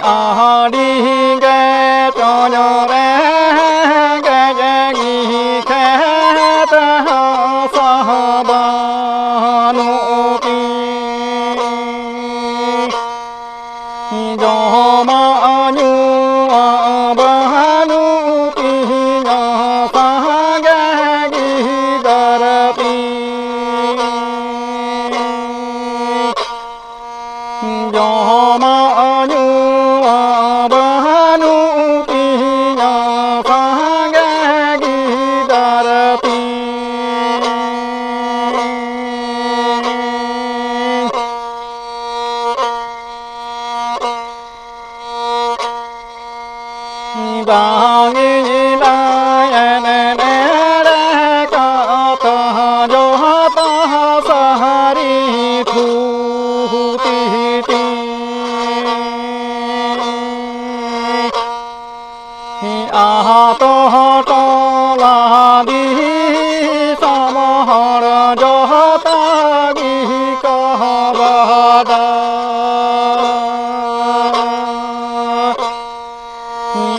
ở đi cái cho nhỏ bé cái gì khé ta sa ba nụ pi do ma nhu ba nụ pi nhỏ sa ga gi dar pi do ma nhu ba nụ pi nhỏ sa ga gi dar pi ba nghi la ne ne re ka ta jo ta sa ri thu ti ti a to la di sa ma ra jo ta gi ka ba da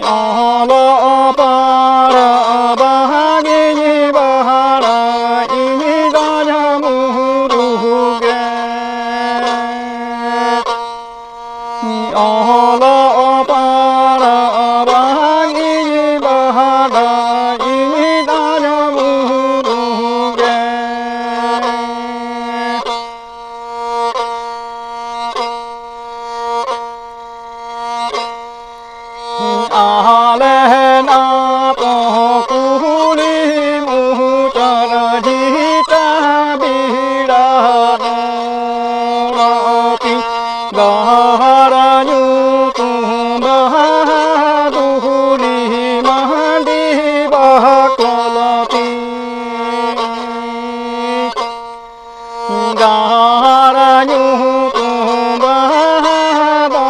alo para bahagi bahara ini daya muruge alo para bahagi bahara ini daya muruge ale na to kuli mu chara ji ta bi ra no ti ga ra nyu tu ba du li ma di ba ko la ti ga ra nyu tu ba ba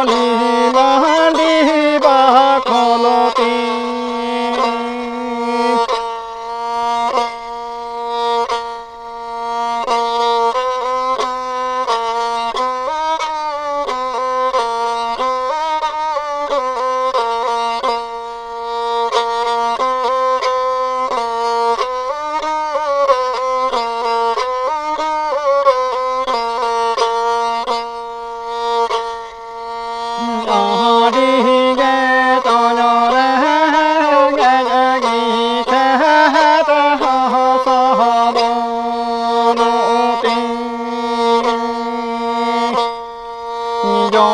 li ma di ba ko la ti đi ghé to nhỏ ra ghé gì thế ta sa ba nụ ti do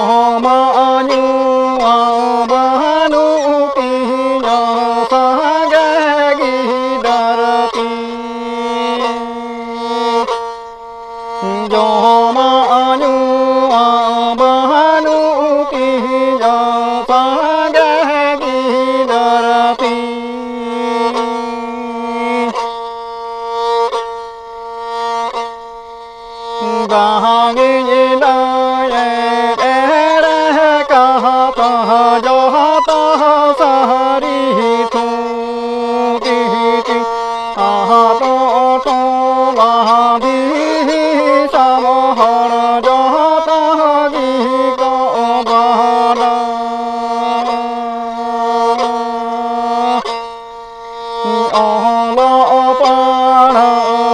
ma nhu ba nụ ti nhỏ sa ghé gi dar ti do ma nhu ba nụ ti nhỏ sa ghé gi dar ti ga ngi la ye re ka ta jo ta sa ri thu ti ti a to la di sa mo ra jo ta gi ko ba la alo pa ra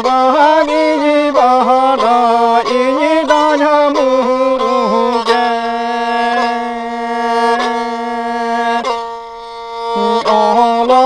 ba gi ba ra ini daya muruge alo